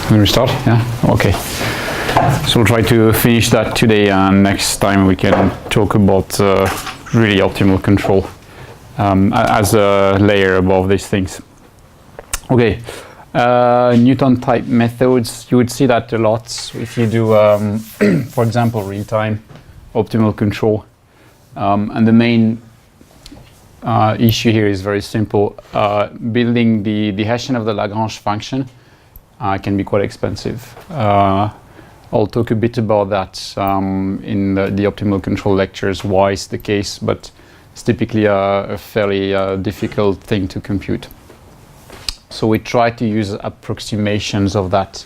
Can we start? Yeah? Okay. So we'll try to finish that today, and next time we can talk about really optimal control as a layer above these things. Okay. Newton type methods, you would see that a lot if you do, for example, real-time optimal control. And the main issue here is very simple. Building the Hessian of the Lagrange function can be quite expensive. I'll talk a bit about that in the optimal control lectures, why it's the case, but it's typically a fairly difficult thing to compute. So we try to use approximations of that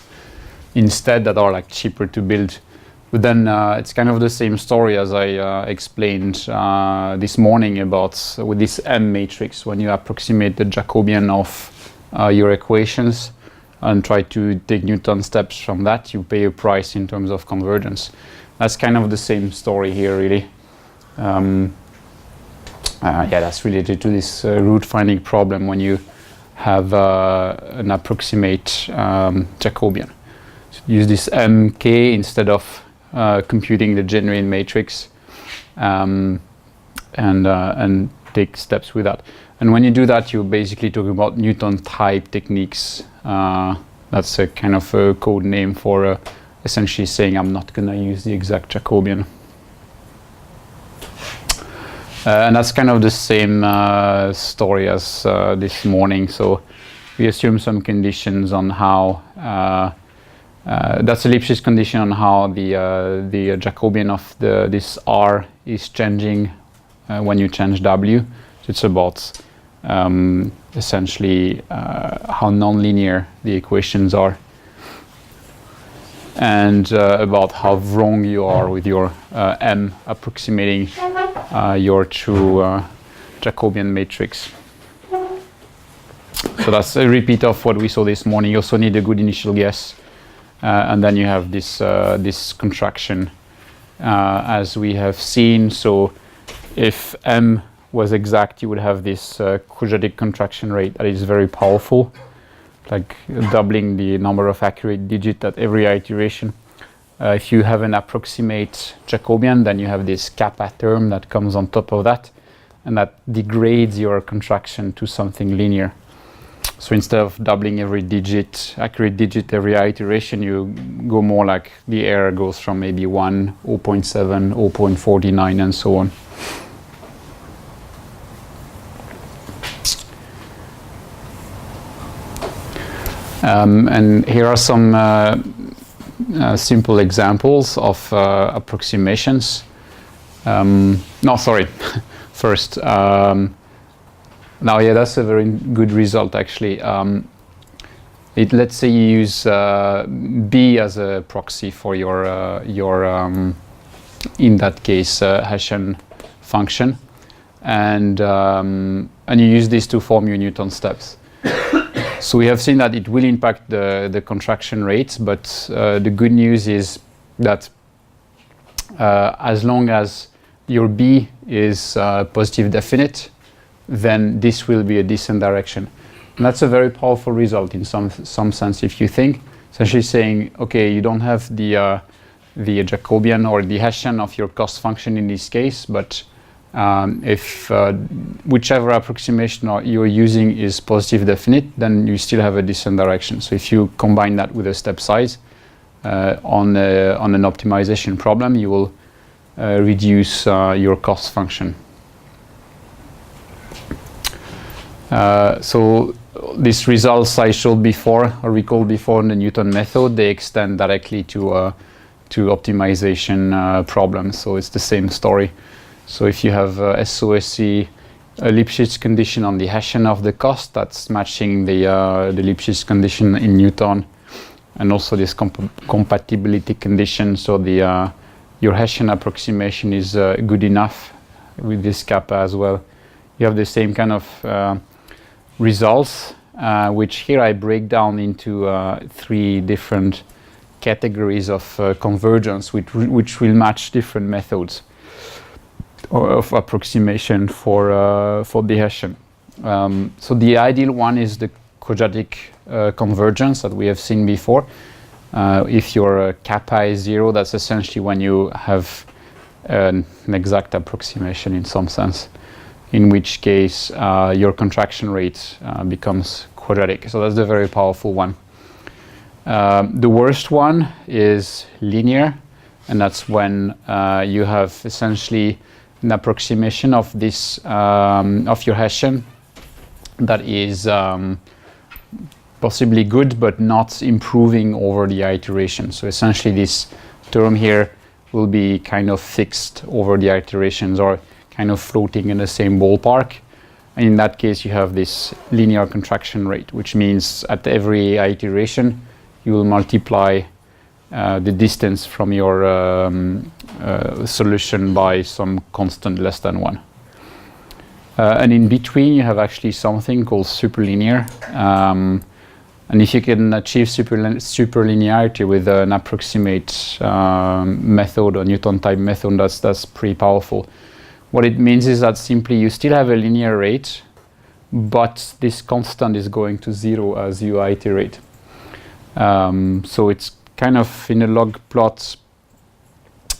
instead that are like cheaper to build. But then it's kind of the same story as I explained this morning about with this M matrix. When you approximate the Jacobian of your equations and try to take Newton steps from that, you pay a price in terms of convergence. That's kind of the same story here, really. Yeah, that's related to this root finding problem when you have an approximate Jacobian. So use this Mk instead of computing the genuine matrix and take steps with that. And when you do that, you're basically talking about Newton type techniques. That's a kind of a code name for essentially saying I'm not going to use the exact Jacobian. And that's kind of the same story as this morning. So we assume some conditions on how that's a Lipschitz condition on how the Jacobian of this R is changing when you change W. So it's about essentially how nonlinear the equations are, and about how wrong you are with your M approximating your true Jacobian matrix. So that's a repeat of what we saw this morning. You also need a good initial guess, and then you have this this contraction as we have seen. So if M was exact, you would have this quadratic contraction rate that is very powerful, like doubling the number of accurate digits at every iteration. If you have an approximate Jacobian, then you have this kappa term that comes on top of that, and that degrades your contraction to something linear. So instead of doubling every digit, accurate digit every iteration, you go more like the error goes from maybe 1, 0.7, 0.49, and so on. And here are some simple examples of approximations. No, sorry. First, now, yeah, that's a very good result, actually. Let's say you use B as a proxy for your in that case, Hessian function, and you use this to form your Newton steps. So we have seen that it will impact the contraction rates, but the good news is that as long as your B is positive definite, then this will be a descent direction. And that's a very powerful result in some sense, if you think. Essentially saying, okay, you don't have the Jacobian or the Hessian of your cost function in this case, but if whichever approximation you're using is positive definite, then you still have a descent direction. So if you combine that with a step size on an optimization problem, you will reduce your cost function. So these results I showed before, or recalled before in the Newton method, they extend directly to optimization problems. So it's the same story. So if you have SOSC, a Lipschitz condition on the Hessian of the cost, that's matching the Lipschitz condition in Newton, and also this compatibility condition. So the your Hessian approximation is good enough with this kappa as well. You have the same kind of results, which here I break down into 3 different categories of convergence, which will match different methods of approximation for the Hessian. So the ideal one is the quadratic convergence that we have seen before. If your kappa is 0, that's essentially when you have an exact approximation in some sense, in which case your contraction rate becomes quadratic. So that's the very powerful one. The worst one is linear, and that's when you have essentially an approximation of this of your Hessian that is possibly good but not improving over the iteration. So essentially this term here will be kind of fixed over the iterations or kind of floating in the same ballpark. And in that case you have this linear contraction rate, which means at every iteration you will multiply the distance from your solution by some constant less than 1. And in between you have actually something called superlinear. And if you can achieve superlinearity with an approximate method or Newton type method, that's pretty powerful. What it means is that simply you still have a linear rate, but this constant is going to 0 as you iterate. So it's kind of in a log plot,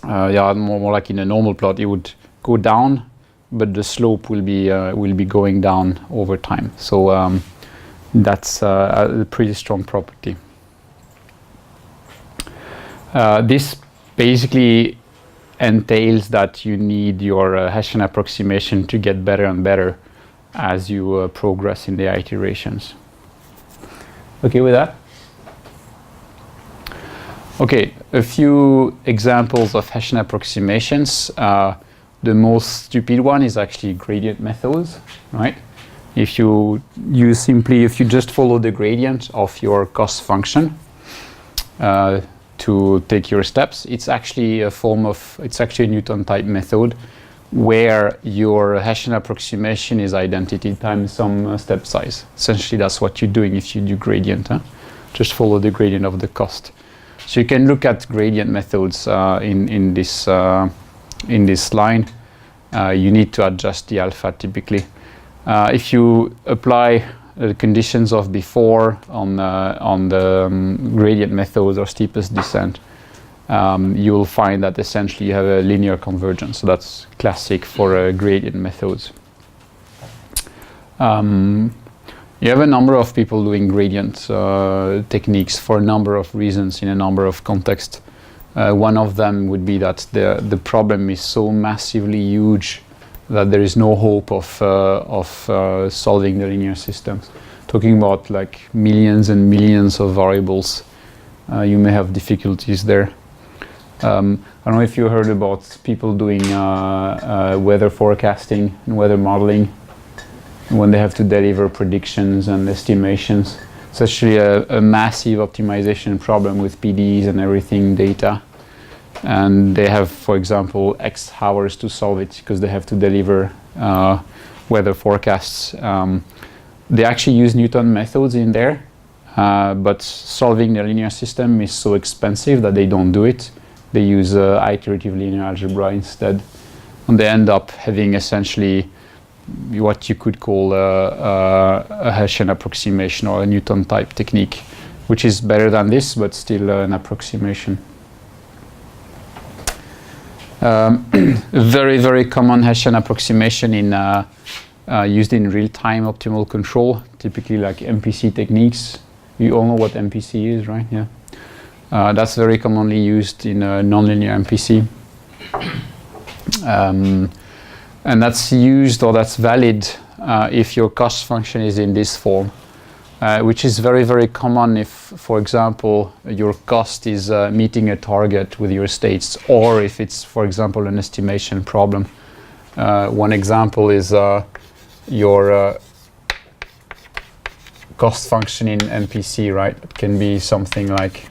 more like in a normal plot, it would go down, but the slope will be going down over time. So that's a pretty strong property. This basically entails that you need your Hessian approximation to get better and better as you progress in the iterations. Okay with that? Okay, a few examples of Hessian approximations. The most stupid one is actually gradient methods, right? If you just follow the gradient of your cost function to take your steps, it's actually a Newton type method where your Hessian approximation is identity times some step size. Essentially that's what you're doing if you do gradient, just follow the gradient of the cost. So you can look at gradient methods in this line. You need to adjust the alpha typically. If you apply the conditions of before on the gradient methods or steepest descent, you will find that essentially you have a linear convergence. So that's classic for gradient methods. You have a number of people doing gradient techniques for a number of reasons in a number of contexts. One of them would be that the problem is so massively huge that there is no hope of solving the linear systems. Talking about like millions and millions of variables, you may have difficulties there. I don't know if you heard about people doing weather forecasting and weather modeling when they have to deliver predictions and estimations. It's actually a massive optimization problem with PDs and everything data. And they have, for example, X hours to solve it because they have to deliver weather forecasts. They actually use Newton methods in there, but solving the linear system is so expensive that they don't do it. They use iterative linear algebra instead. And they end up having essentially what you could call a Hessian approximation or a Newton type technique, which is better than this, but still an approximation. Very, very common Hessian approximation used in real-time optimal control, typically like Mpc Techniques. You all know what Mpc is, right? Yeah. That's very commonly used in nonlinear MPC. And that's used, or that's valid, if your cost function is in this form, which is very, very common if, for example, your cost is meeting a target with your states, or if it's, for example, an estimation problem. One example is your cost function in MPC, right? It can be something like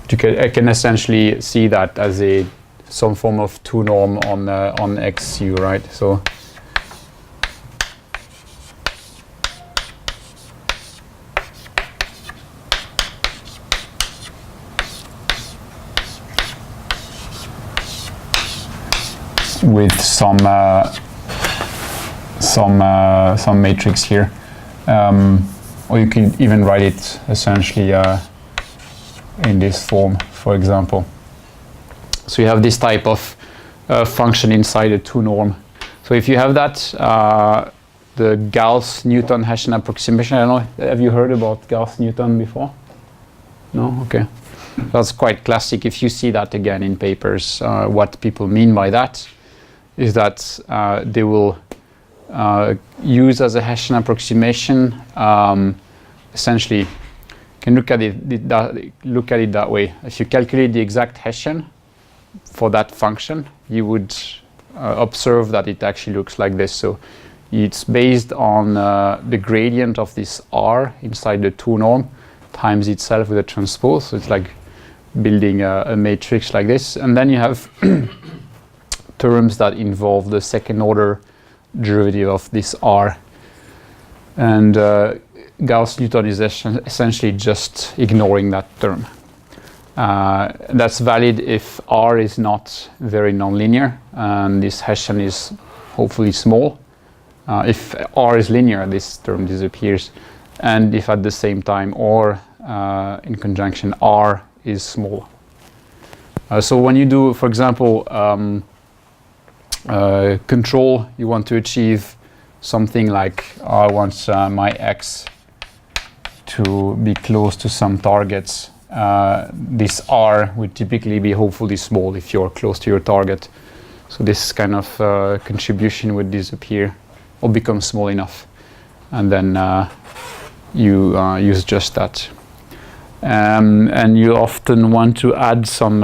I can essentially see that as some form of 2 norm on XU, right? So with some matrix here, or you can even write it essentially in this form, for example. So you have this type of function inside a 2 norm. So if you have that, the Gauss-Newton Hessian approximation, I don't know, have you heard about Gauss-Newton before? No? Okay. That's quite classic. If you see that again in papers, what people mean by that is that they will use as a Hessian approximation, essentially, you can look at it that way. If you calculate the exact Hessian for that function, you would observe that it actually looks like this. So it's based on the gradient of this R inside the 2 norm times itself with a transpose. So it's like building a matrix like this. And then you have terms that involve the second order derivative of this R. And Gauss-Newton is essentially just ignoring that term. That's valid if R is not very nonlinear and this Hessian is hopefully small. If R is linear, this term disappears. And if at the same time or in conjunction R is small. So when you do, for example, control, you want to achieve something like I want my X to be close to some targets. This R would typically be hopefully small if you're close to your target. So this kind of contribution would disappear or become small enough. And then you use just that. And you often want to add some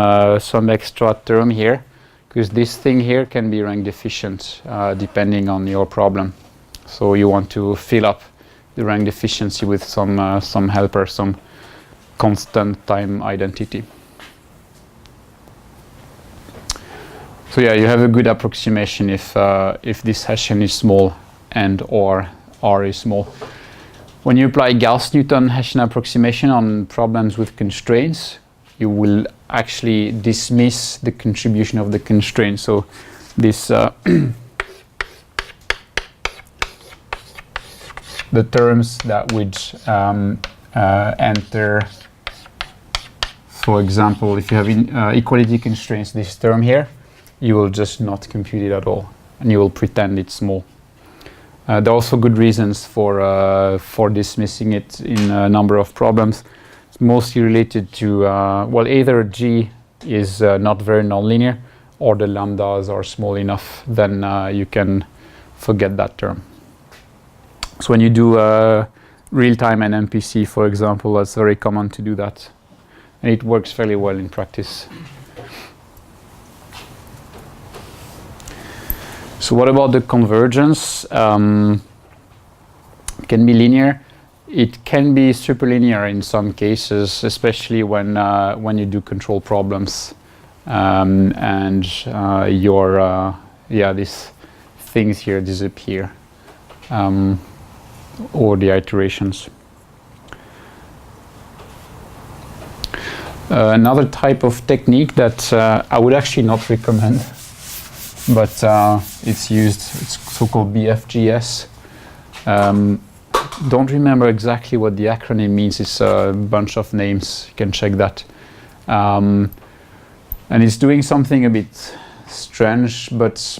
extra term here, because this thing here can be rank deficient depending on your problem. So you want to fill up the rank deficiency with some helper, some constant time identity. So yeah, you have a good approximation if this Hessian is small and or R is small. When you apply Gauss-Newton Hessian approximation on problems with constraints, you will actually dismiss the contribution of the constraint. So this the terms that would enter, for example, if you have equality constraints, this term here, you will just not compute it at all, and you will pretend it's small. There are also good reasons for dismissing it in a number of problems. It's mostly related to, well, either G is not very nonlinear, or the lambdas are small enough, then you can forget that term. So when you do real-time and MPC, for example, that's very common to do that. And it works fairly well in practice. So what about the convergence? It can be linear. It can be superlinear in some cases, especially when you do control problems and these things here disappear, or the iterations. Another type of technique that I would actually not recommend, but it's used, it's so-called BFGS. Don't remember exactly what the acronym means. It's a bunch of names. You can check that. And it's doing something a bit strange, but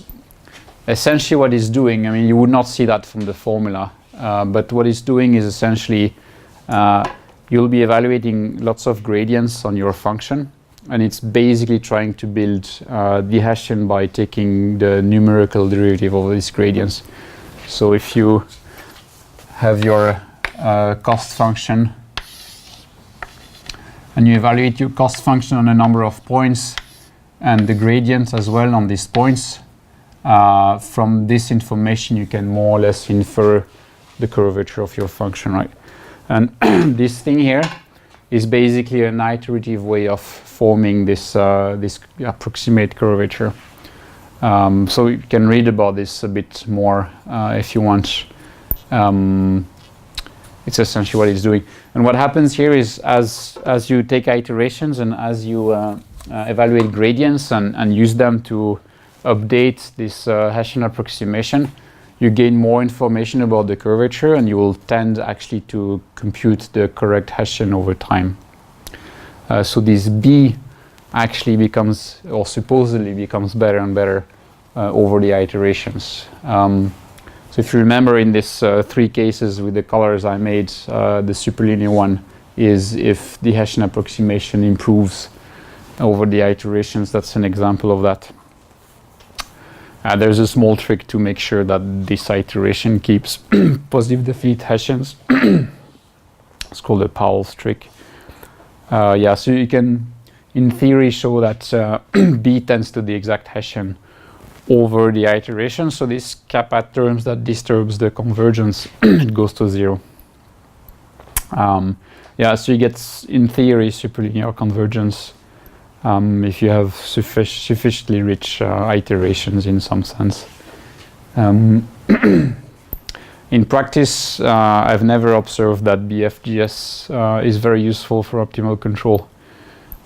essentially what it's doing, I mean, you would not see that from the formula, but what it's doing is essentially you'll be evaluating lots of gradients on your function, and it's basically trying to build the Hessian by taking the numerical derivative of these gradients. So if you have your cost function and you evaluate your cost function on a number of points and the gradient as well on these points, from this information you can more or less infer the curvature of your function, right? And this thing here is basically an iterative way of forming this this approximate curvature. So you can read about this a bit more if you want. It's essentially what it's doing. And what happens here is as you take iterations and as you evaluate gradients and use them to update this Hessian approximation, you gain more information about the curvature, and you will tend actually to compute the correct Hessian over time. So this B actually becomes, or supposedly becomes, better and better over the iterations. So if you remember in this 3 cases with the colors I made, the superlinear one is if the Hessian approximation improves over the iterations. That's an example of that. There's a small trick to make sure that this iteration keeps positive definite Hessians. It's called the Powell's trick. Yeah, so you can, in theory, show that B tends to the exact Hessian over the iteration. So this kappa terms that disturbs the convergence, it goes to 0. Yeah, so you get, in theory, superlinear convergence if you have sufficiently rich iterations in some sense. In practice, I've never observed that BFGS is very useful for optimal control.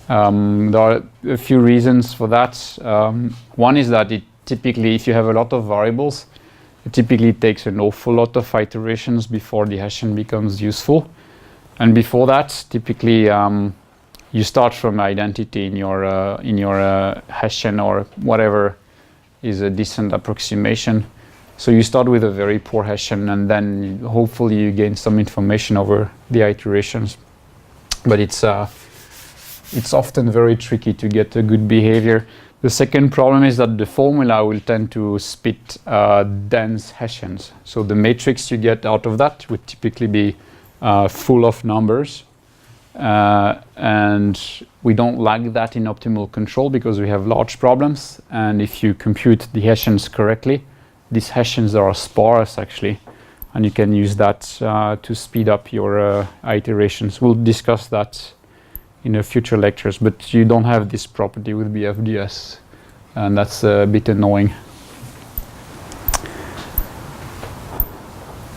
There are a few reasons for that. One is that it typically, if you have a lot of variables, it typically takes an awful lot of iterations before the Hessian becomes useful. And before that, typically you start from identity in your Hessian or whatever is a decent approximation. So you start with a very poor Hessian, and then hopefully you gain some information over the iterations. But it's often very tricky to get a good behavior. The second problem is that the formula will tend to spit dense Hessians. So the matrix you get out of that would typically be full of numbers. And we don't like that in optimal control because we have large problems. And if you compute the Hessians correctly, these Hessians are sparse actually. And you can use that to speed up your iterations. We'll discuss that in future lectures, but you don't have this property with BFGS, and that's a bit annoying.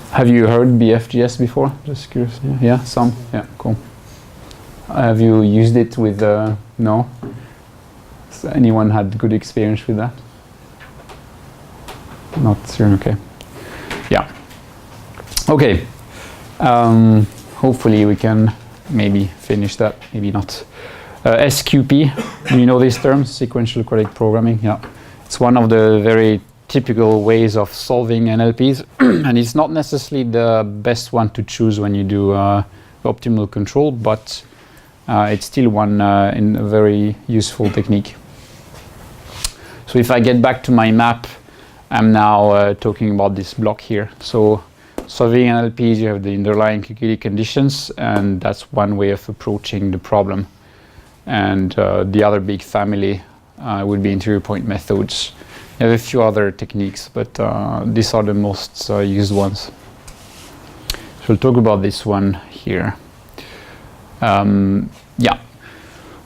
Have you heard BFGS before? Just curious. Yeah, some. Yeah, cool. Have you used it with? No. Has anyone had good experience with that? Not sure. Okay. Yeah. Okay. Hopefully we can maybe finish that, maybe not. SQP, do you know these terms? Sequential quadratic programming, yeah. It's one of the very typical ways of solving NLPs, and it's not necessarily the best one to choose when you do optimal control, but it's still one in a very useful technique. So if I get back to my map, I'm now talking about this block here. So solving NLPs, you have the underlying KKT conditions, and that's one way of approaching the problem. And the other big family would be interior point methods. You have a few other techniques, but these are the most used ones. So we'll talk about this one here. Yeah.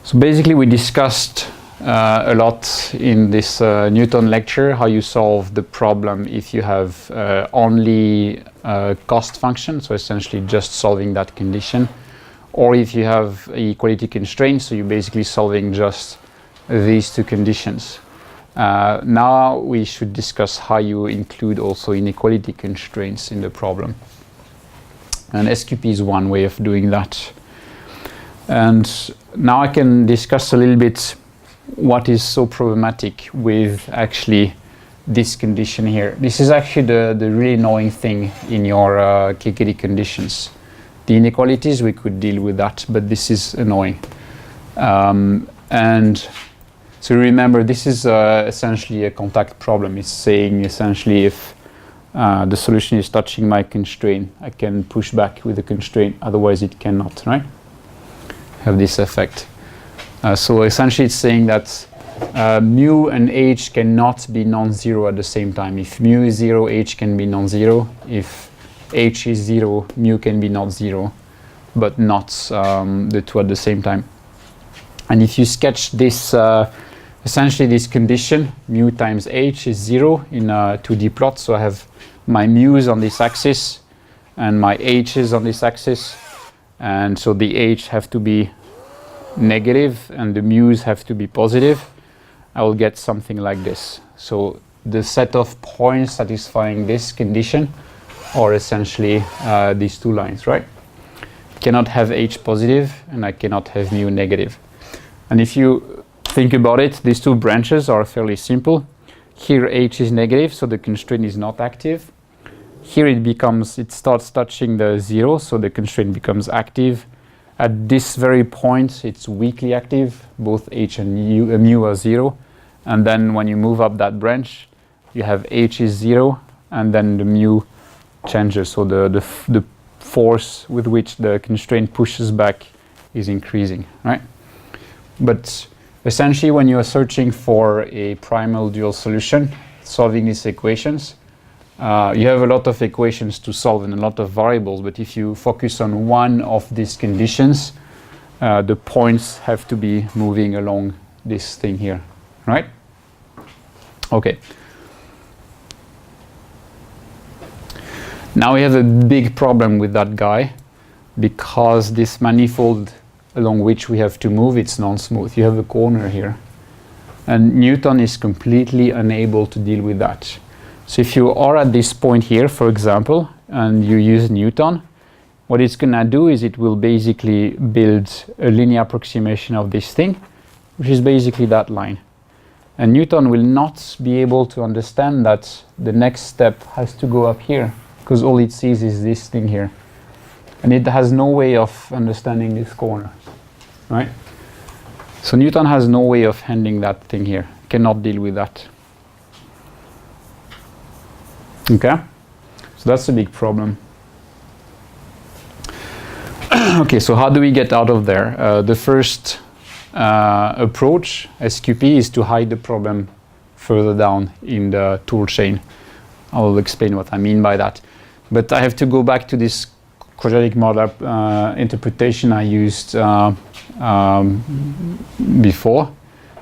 So basically we discussed a lot in this Newton lecture how you solve the problem if you have only cost function, so essentially just solving that condition, or if you have equality constraints, so you're basically solving just these two conditions. Now we should discuss how you include also inequality constraints in the problem. And SQP is one way of doing that. And now I can discuss a little bit what is so problematic with actually this condition here. This is actually the really annoying thing in your KKT conditions. The inequalities, we could deal with that, but this is annoying. And so remember, this is essentially a contact problem. It's saying essentially if the solution is touching my constraint, I can push back with the constraint, otherwise it cannot, right? Have this effect. So essentially it's saying that mu and h cannot be non-zero at the same time. If mu is 0, h can be non-zero. If h is 0, mu can be not 0, but not the two at the same time. And if you sketch this, essentially this condition, mu times h is 0 in a 2D plot. So I have my mu's on this axis and my h's on this axis. And so the h have to be negative and the mu's have to be positive. I will get something like this. So the set of points satisfying this condition are essentially these two lines, right? I cannot have h positive and I cannot have mu negative. And if you think about it, these two branches are fairly simple. Here h is negative, so the constraint is not active. Here it starts touching the 0, so the constraint becomes active. At this very point, it's weakly active. Both h and mu are 0. And then when you move up that branch, you have h is 0, and then the mu changes. So the force with which the constraint pushes back is increasing, right? But essentially, when you are searching for a primal dual solution, solving these equations, you have a lot of equations to solve and a lot of variables, but if you focus on one of these conditions, the points have to be moving along this thing here, right? Okay. Now we have a big problem with that guy, because this manifold along which we have to move, it's non-smooth. You have a corner here. And Newton is completely unable to deal with that. So if you are at this point here, for example, and you use Newton, what it's going to do is it will basically build a linear approximation of this thing, which is basically that line. And Newton will not be able to understand that the next step has to go up here, because all it sees is this thing here. And it has no way of understanding this corner, right? So Newton has no way of handling that thing here, cannot deal with that. Okay, so that's a big problem. Okay, so how do we get out of there? The first approach, SQP, is to hide the problem further down in the tool chain. I will explain what I mean by that. But I have to go back to this quadratic model interpretation I used before.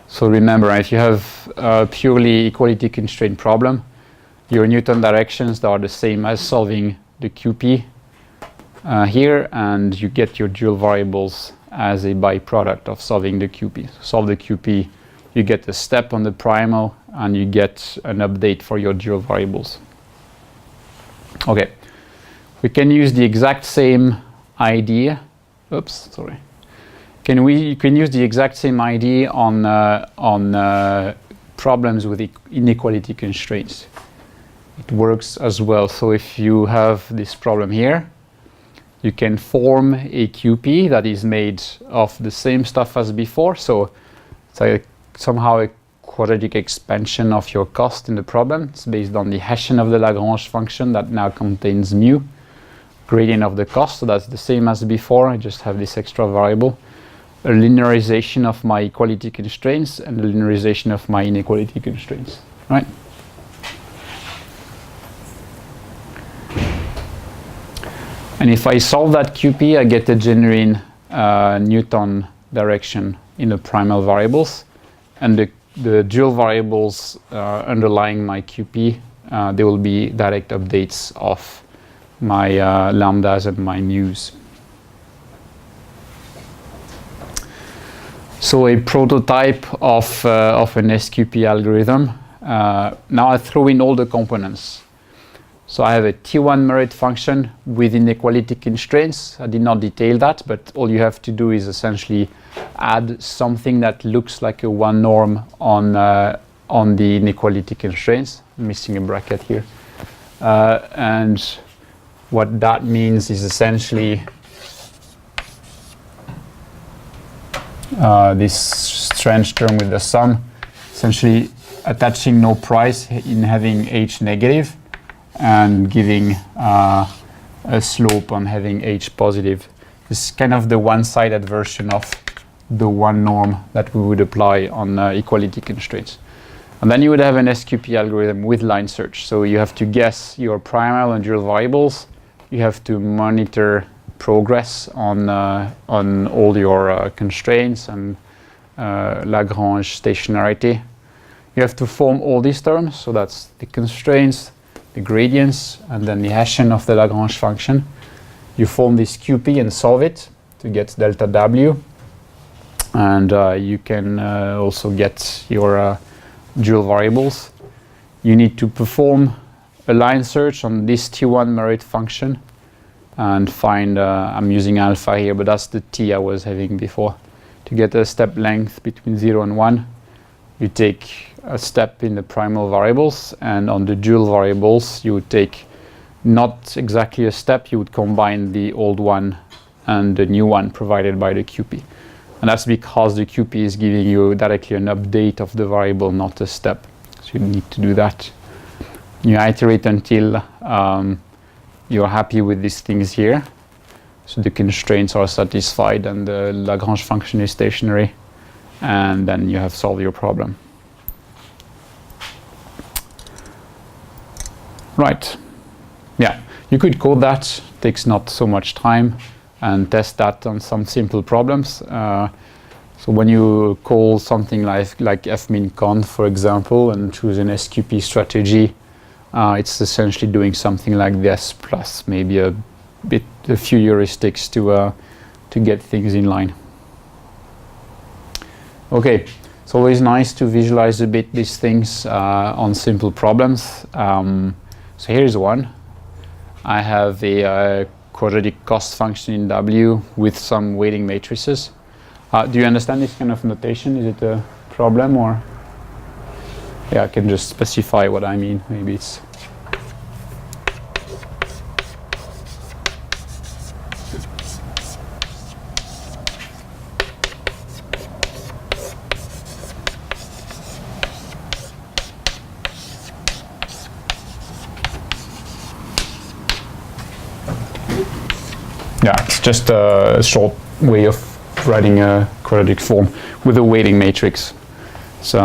So remember, if you have a purely equality constraint problem, your Newton directions are the same as solving the QP here, and you get your dual variables as a byproduct of solving the QP. So solve the QP, you get a step on the primal, and you get an update for your dual variables. Okay, we can use the exact same idea. Oops, sorry. You can use the exact same idea on problems with inequality constraints. It works as well. So if you have this problem here, you can form a QP that is made of the same stuff as before. So it's somehow a quadratic expansion of your cost in the problem. It's based on the Hessian of the Lagrange function that now contains mu, gradient of the cost. So that's the same as before. I just have this extra variable. A linearization of my equality constraints and a linearization of my inequality constraints, right? And if I solve that QP, I get a genuine Newton direction in the primal variables. And the dual variables underlying my QP, they will be direct updates of my lambdas and my mu's. So a prototype of an SQP algorithm. Now I throw in all the components. So I have a T1 merit function with inequality constraints. I did not detail that, but all you have to do is essentially add something that looks like a one norm on the inequality constraints. I'm missing a bracket here. And what that means is essentially this strange term with the sum, essentially attaching no price in having h negative, and giving a slope on having h positive. This is kind of the one-sided version of the one norm that we would apply on equality constraints. And then you would have an SQP algorithm with line search. So you have to guess your primal and dual variables. You have to monitor progress on all your constraints and Lagrange stationarity. You have to form all these terms. So that's the constraints, the gradients, and then the Hessian of the Lagrange function. You form this QP and solve it to get delta W. and you can also get your dual variables. You need to perform a line search on this T1 merit function and find, I'm using alpha here, but that's the T I was having before. To get a step length between 0 and 1, you take a step in the primal variables, and on the dual variables you would take not exactly a step, you would combine the old one and the new one provided by the QP. And that's because the QP is giving you directly an update of the variable, not a step. So you need to do that. You iterate until you're happy with these things here. So the constraints are satisfied and the Lagrange function is stationary. And then you have solved your problem. Right. Yeah, you could code that. Takes not so much time, and test that on some simple problems. So when you call something like fmin_conv, for example, and choose an SQP strategy, it's essentially doing something like this, plus maybe a few heuristics to get things in line. Okay, it's always nice to visualize a bit these things on simple problems. So here's one. I have a quadratic cost function in W with some weighting matrices. Do you understand this kind of notation? Is it a problem, or? Yeah, I can just specify what I mean. Maybe it's. Yeah, it's just a short way of writing a quadratic form with a weighting matrix. So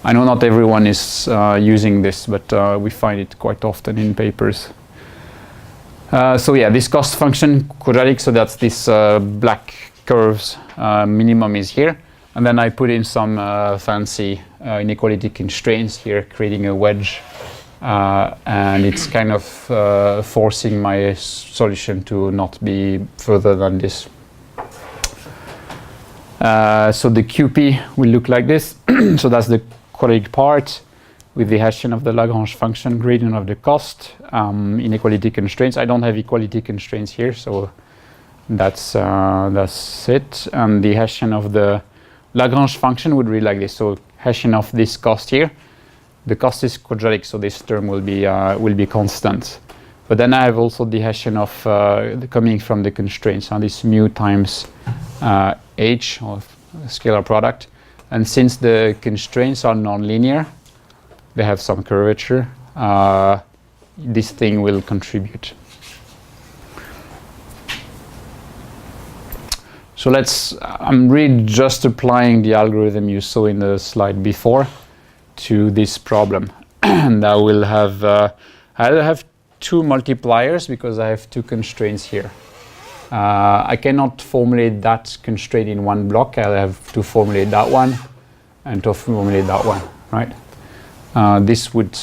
I know not everyone is using this, but we find it quite often in papers. So yeah, this cost function quadratic, so that's this black curves minimum is here. And then I put in some fancy inequality constraints here, creating a wedge. And it's kind of forcing my solution to not be further than this. So the QP will look like this. So that's the quadratic part with the Hessian of the Lagrange function, gradient of the cost, inequality constraints. I don't have equality constraints here, so that's it. And the Hessian of the Lagrange function would read like this. So Hessian of this cost here. The cost is quadratic, so this term will be constant. But then I have also the Hessian of coming from the constraints, and this mu times h, or scalar product. And since the constraints are nonlinear, they have some curvature, this thing will contribute. So I'm really just applying the algorithm you saw in the slide before to this problem. And I will have, I'll have two multipliers because I have two constraints here. I cannot formulate that constraint in one block. I'll have to formulate that one and to formulate that one, right? This would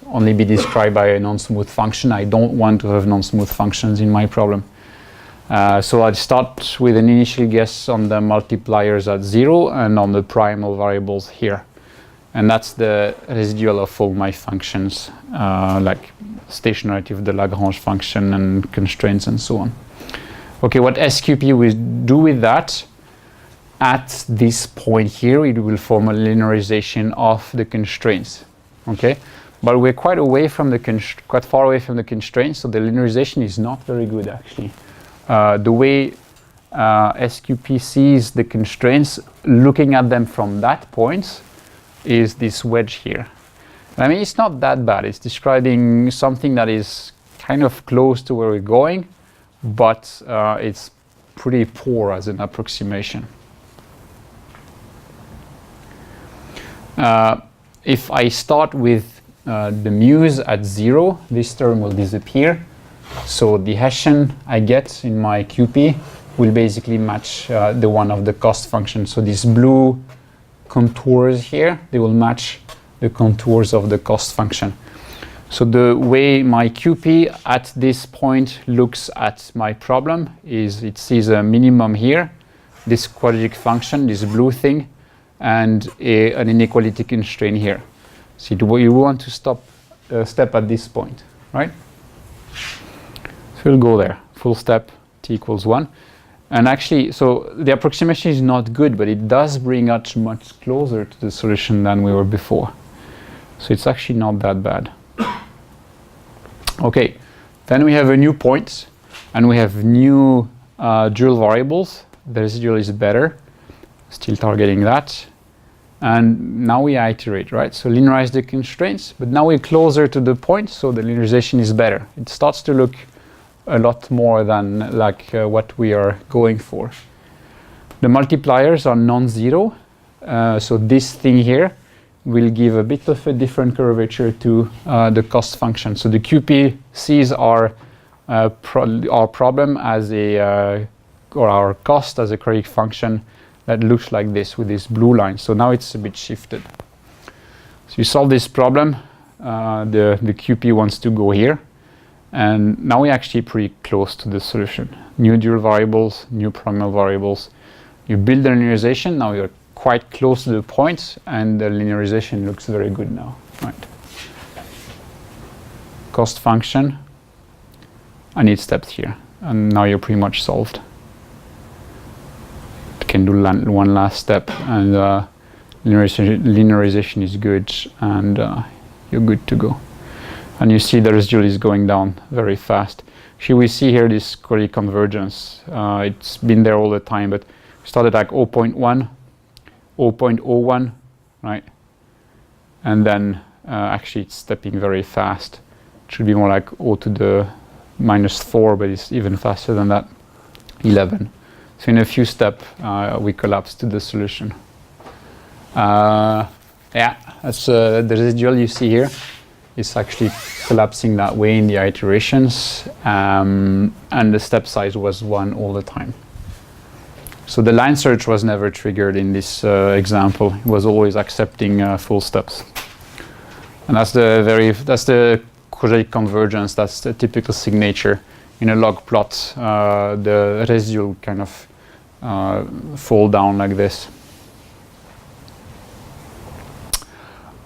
only be described by a non-smooth function. I don't want to have non-smooth functions in my problem. So I'll start with an initial guess on the multipliers at 0 and on the primal variables here. And that's the residual of all my functions, like stationarity of the Lagrange function and constraints and so on. Okay, what SQP will do with that, at this point here, it will form a linearization of the constraints. Okay, but we're quite far away from the constraints, so the linearization is not very good actually. The way SQP sees the constraints, looking at them from that point, is this wedge here. I mean, it's not that bad. It's describing something that is kind of close to where we're going, but it's pretty poor as an approximation. If I start with the mu's at 0, this term will disappear. So the Hessian I get in my QP will basically match the one of the cost function. So these blue contours here, they will match the contours of the cost function. So the way my QP at this point looks at my problem is it sees a minimum here this quadratic function, this blue thing, and an inequality constraint here. So you want to step at this point, right? So we'll go there, full step, t equals 1. And actually, so the approximation is not good, but it does bring us much closer to the solution than we were before. So it's actually not that bad. Okay, then we have a new point, and we have new dual variables. The residual is better, still targeting that. And now we iterate, right? So linearize the constraints, but now we're closer to the point, so the linearization is better. It starts to look a lot more than like what we are going for. The multipliers are non-zero, so this thing here will give a bit of a different curvature to the cost function. So the QP sees our problem as a or our cost as a quadratic function that looks like this with this blue line. So now it's a bit shifted. So you solve this problem. The QP wants to go here. And now we're actually pretty close to the solution. New dual variables, new primal variables. You build the linearization. Now you're quite close to the point, and the linearization looks very good now. Right. Cost function. I need steps here. And now you're pretty much solved. Can do one last step, and linearization is good, and you're good to go. And you see the residual is going down very fast. Actually, we see here this quadratic convergence. It's been there all the time, but we started like 0.1, 0.01, right? And then actually it's stepping very fast. It should be more like 0 to the -4, but it's even faster than that, 11. So in a few steps, we collapse to the solution. Yeah, that's the residual you see here. It's actually collapsing that way in the iterations, and the step size was 1 all the time. So the line search was never triggered in this example. It was always accepting full steps. And that's the quadratic convergence. That's the typical signature. In a log plot, the residual kind of fall down like this.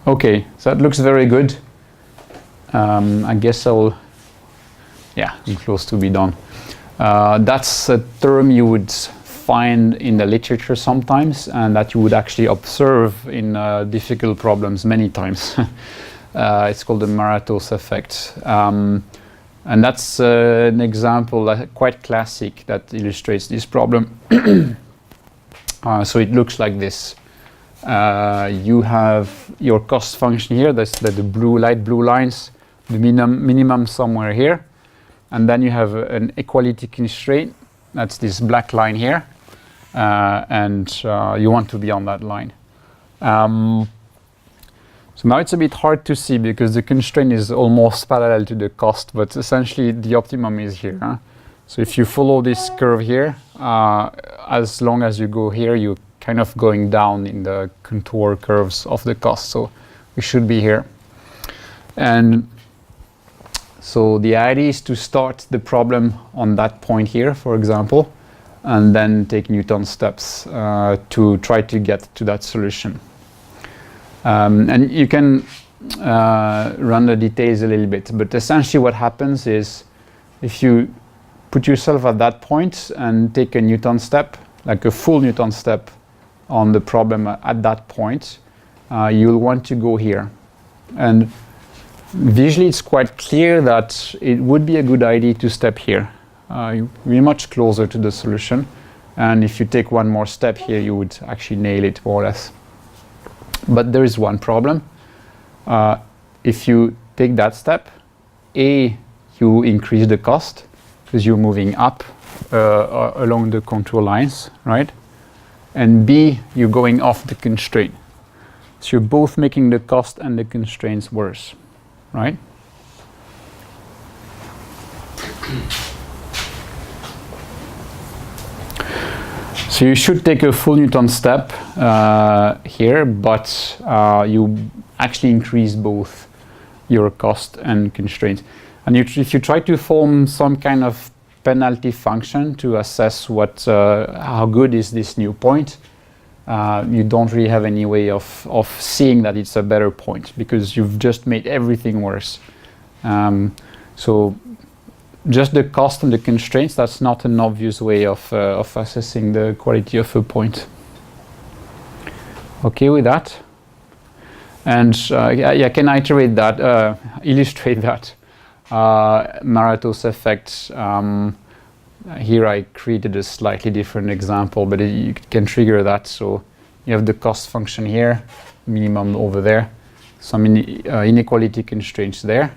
Okay, so that looks very good. I guess I'm close to be done. That's a term you would find in the literature sometimes, and that you would actually observe in difficult problems many times. It's called the Emeritus Effects. And that's an example, quite classic, that illustrates this problem. So it looks like this. You have your cost function here, that's the light blue lines, the minimum somewhere here. And then you have an equality constraint, that's this black line here. And you want to be on that line. So now it's a bit hard to see because the constraint is almost parallel to the cost, but essentially the optimum is here. Huh? So if you follow this curve here, as long as you go here, you're kind of going down in the contour curves of the cost. So we should be here. And so the idea is to start the problem on that point here, for example, and then take Newton steps to try to get to that solution. And you can run the details a little bit, but essentially what happens is if you put yourself at that point and take a Newton step, like a full Newton step on the problem at that point, you'll want to go here. And visually it's quite clear that it would be a good idea to step here. You'll be much closer to the solution. And if you take one more step here, you would actually nail it more or less. But there is one problem. If you take that step, A, you increase the cost because you're moving up along the contour lines, right? And B, you're going off the constraint. So you're both making the cost and the constraints worse, right? So you should take a full Newton step here, but you actually increase both your cost and constraints. And if you try to form some kind of penalty function to assess how good is this new point, you don't really have any way of seeing that it's a better point because you've just made everything worse. So just the cost and the constraints, that's not an obvious way of assessing the quality of a point. Okay with that? And I can iterate that, illustrate that. Emeritus Effects. Here I created a slightly different example, but you can trigger that. So you have the cost function here, minimum over there, some inequality constraints there.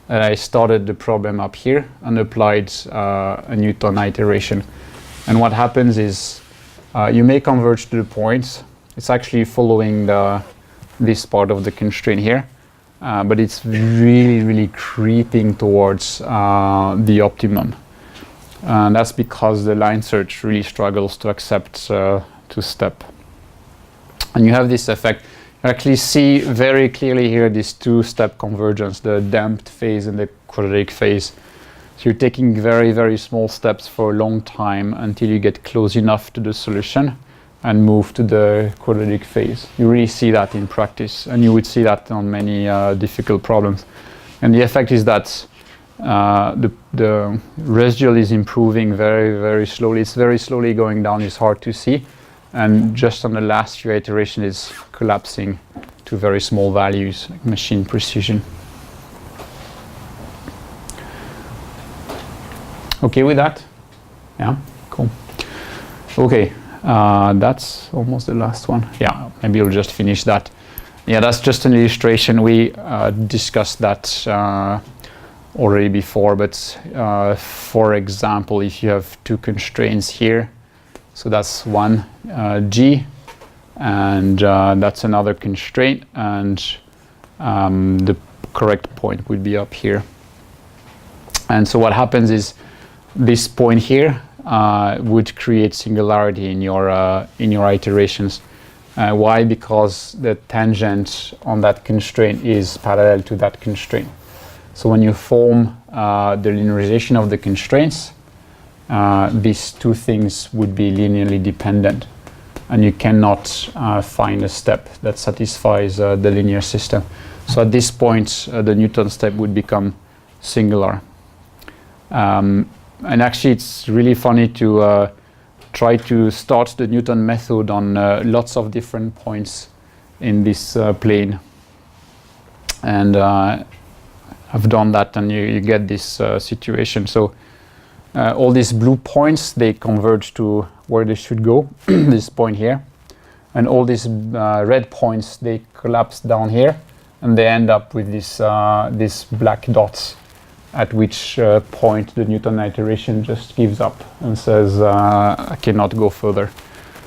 And I started the problem up here and applied a Newton iteration. And what happens is you may converge to the points. It's actually following this part of the constraint here, but it's really, really creeping towards the optimum. And that's because the line search really struggles to accept two-step. And you have this effect. You actually see very clearly here this two-step convergence, the damped phase and the quadratic phase. So you're taking very, very small steps for a long time until you get close enough to the solution and move to the quadratic phase. You really see that in practice, and you would see that on many difficult problems. And the effect is that the residual is improving very, very slowly. It's very slowly going down. It's hard to see. And just on the last few iterations, it's collapsing to very small values, like machine precision. Okay with that? Yeah, cool. Okay, that's almost the last one. Yeah, maybe we'll just finish that. Yeah, that's just an illustration. We discussed that already before, but for example, if you have two constraints here, so that's one G, and that's another constraint, and the correct point would be up here. And so what happens is this point here would create singularity in your iterations. Why? Because the tangent on that constraint is parallel to that constraint. So when you form the linearization of the constraints, these two things would be linearly dependent, and you cannot find a step that satisfies the linear system. So at this point, the Newton step would become singular. And actually, it's really funny to try to start the Newton method on lots of different points in this plane. And I've done that, and you get this situation. So all these blue points, they converge to where they should go, this point here. And all these red points, they collapse down here, and they end up with these black dots, at which point the Newton iteration just gives up and says, I cannot go further.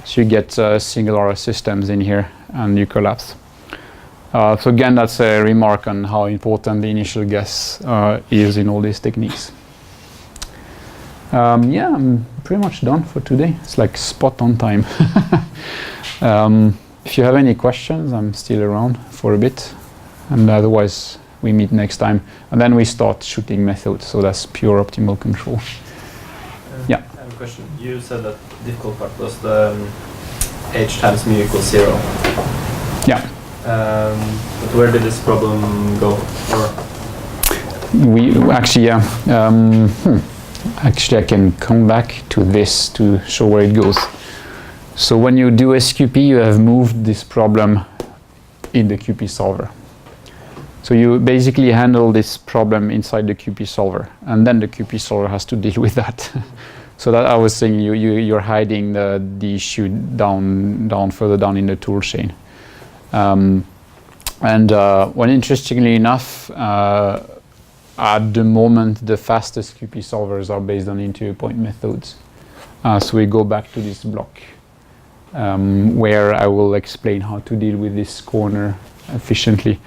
So you get singular systems in here, and you collapse. So again, that's a remark on how important the initial guess is in all these techniques. Yeah, I'm pretty much done for today. It's like spot on time. If you have any questions, I'm still around for a bit. And otherwise, we meet next time. And then we start shooting methods. So that's pure optimal control. Yeah. I have a question. You said that the difficult part was the h times mu equals 0. Yeah. But where did this problem go? We actually, yeah. Actually, I can come back to this to show where it goes. So when you do SQP, you have moved this problem in the QP solver. So you basically handle this problem inside the QP solver, and then the QP solver has to deal with that. So that I was saying, you're hiding the issue down further down in the tool chain. When interestingly enough, at the moment, the fastest QP solvers are based on interior point methods. So we go back to this block where I will explain how to deal with this corner efficiently.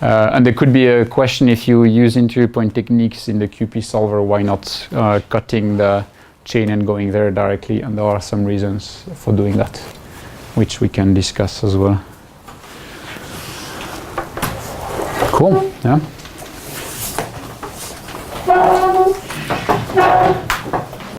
And there could be a question, if you use interior point techniques in the QP solver, why not cutting the chain and going there directly? And there are some reasons for doing that, which we can discuss as well. Cool, yeah.